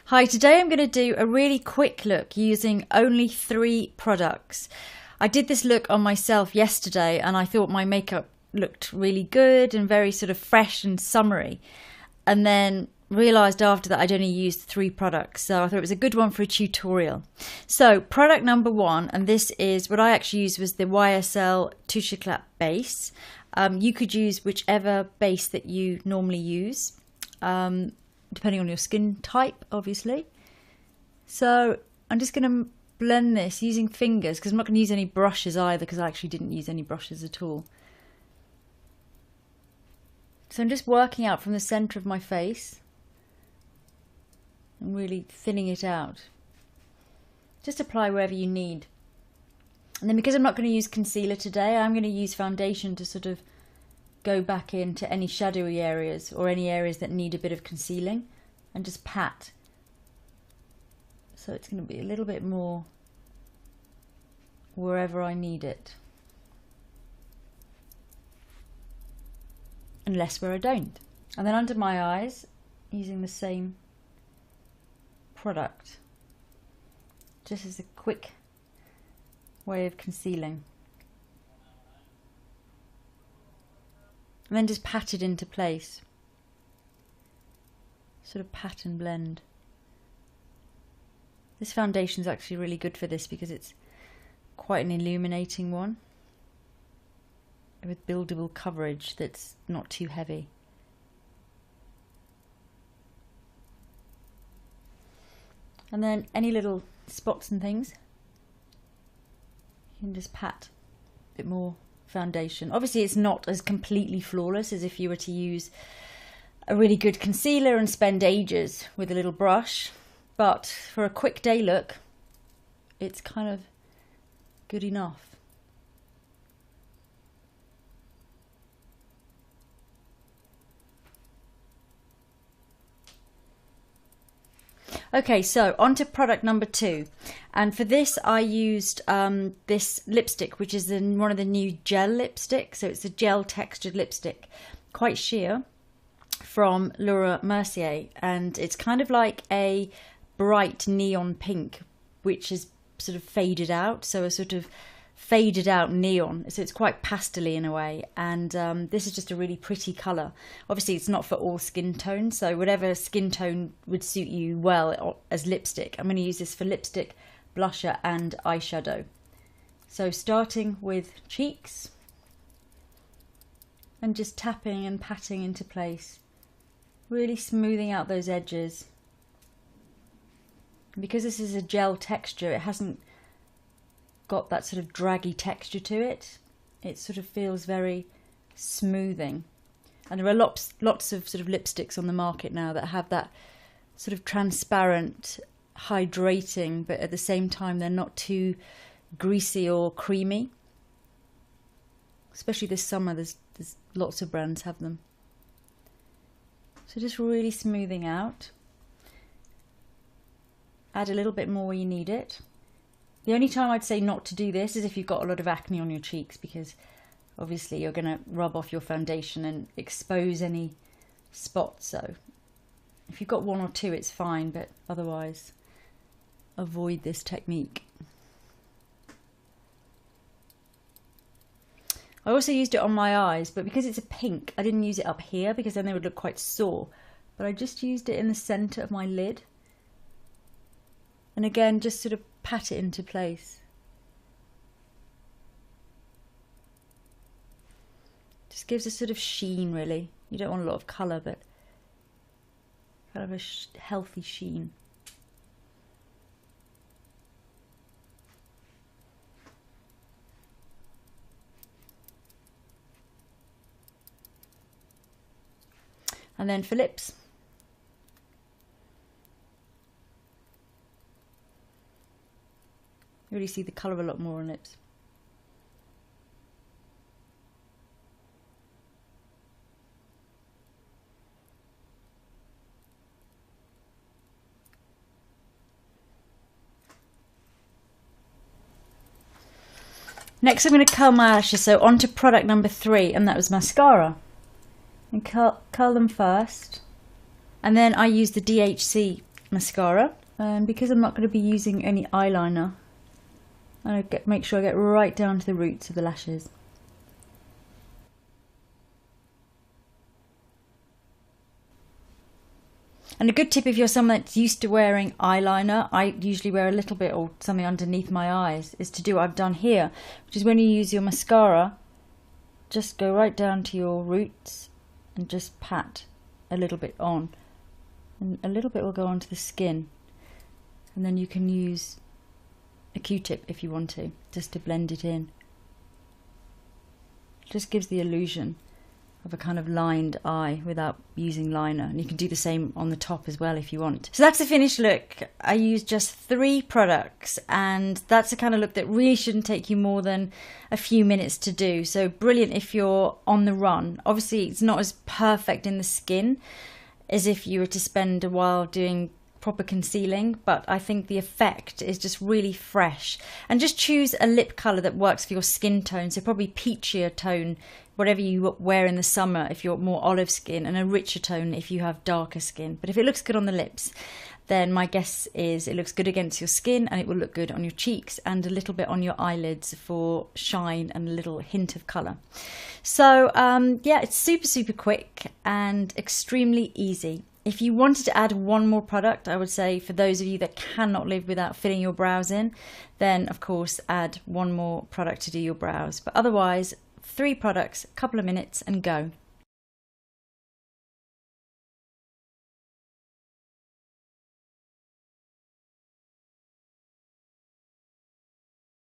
Hi, today I'm going to do a really quick look using only 3 products. I did this look on myself yesterday and I thought my makeup looked really good and very sort of fresh and summery, and then realised after that I'd only used 3 products, so I thought it was a good one for a tutorial. So product number 1, and this is what I actually used, was the YSL Touche Eclat base. You could use whichever base that you normally use, depending on your skin type, obviously. So I'm just going to blend this using fingers, because I'm not going to use any brushes either, because I actually didn't use any brushes at all. So I'm just working out from the centre of my face and really thinning it out. Just apply wherever you need. And then, because I'm not going to use concealer today, I'm going to use foundation to sort of go back into any shadowy areas or any areas that need a bit of concealing, and just pat. So it's going to be a little bit more wherever I need it, and less where I don't. And then under my eyes, using the same product, just as a quick way of concealing. And then just pat it into place. Sort of pat and blend. This foundation is actually really good for this because it's quite an illuminating one, with buildable coverage that's not too heavy. And then any little spots and things, you can just pat a bit more foundation. Obviously it's not as completely flawless as if you were to use a really good concealer and spend ages with a little brush, but for a quick day look, it's kind of good enough. Okay, so on to product number 2, and for this I used this lipstick, which is one of the new gel lipsticks. So it's a gel textured lipstick, quite sheer, from Laura Mercier, and it's kind of like a bright neon pink, which is sort of faded out, so a sort of faded out neon, so it's quite pastel-y in a way, and this is just a really pretty colour. Obviously it's not for all skin tones, so whatever skin tone would suit you well as lipstick. I'm going to use this for lipstick, blusher and eyeshadow. So starting with cheeks and just tapping and patting into place, really smoothing out those edges. Because this is a gel texture, it hasn't got that sort of draggy texture to it. It sort of feels very smoothing. And there are lots of sort of lipsticks on the market now that have that sort of transparent, hydrating, but at the same time they're not too greasy or creamy. Especially this summer, there's lots of brands have them. So just really smoothing out. Add a little bit more where you need it. The only time I'd say not to do this is if you've got a lot of acne on your cheeks, because obviously you're going to rub off your foundation and expose any spots. So if you've got 1 or 2, it's fine, but otherwise avoid this technique. I also used it on my eyes, but because it's a pink, I didn't use it up here because then they would look quite sore. But I just used it in the centre of my lid. And again, just sort of pat it into place. Just gives a sort of sheen, really. You don't want a lot of colour, but kind of a healthy sheen. And then for lips, you really see the colour a lot more on lips. Next I'm going to curl my eyelashes, so on to product number 3, and that was mascara. And curl them first. And then I use the DHC mascara, and because I'm not going to be using any eyeliner, I'm going to make sure I get right down to the roots of the lashes. And a good tip if you're someone that's used to wearing eyeliner, I usually wear a little bit or something underneath my eyes, is to do what I've done here, which is when you use your mascara, just go right down to your roots and just pat a little bit on. And a little bit will go onto the skin. And then you can use a Q-tip if you want to, just to blend it in. It just gives the illusion of a kind of lined eye without using liner, and you can do the same on the top as well if you want. So that's the finished look. I used just 3 products, and that's the kind of look that really shouldn't take you more than a few minutes to do. So brilliant if you're on the run. Obviously it's not as perfect in the skin as if you were to spend a while doing proper concealing, but I think the effect is just really fresh. And just choose a lip colour that works for your skin tone, so probably peachier tone whatever you wear in the summer if you're more olive skin, and a richer tone if you have darker skin. But if it looks good on the lips, then my guess is it looks good against your skin, and it will look good on your cheeks and a little bit on your eyelids for shine and a little hint of colour. So yeah, it's super quick and extremely easy. If you wanted to add one more product, I would say for those of you that cannot live without filling your brows in, then of course add one more product to do your brows. But otherwise, 3 products, a couple of minutes and go.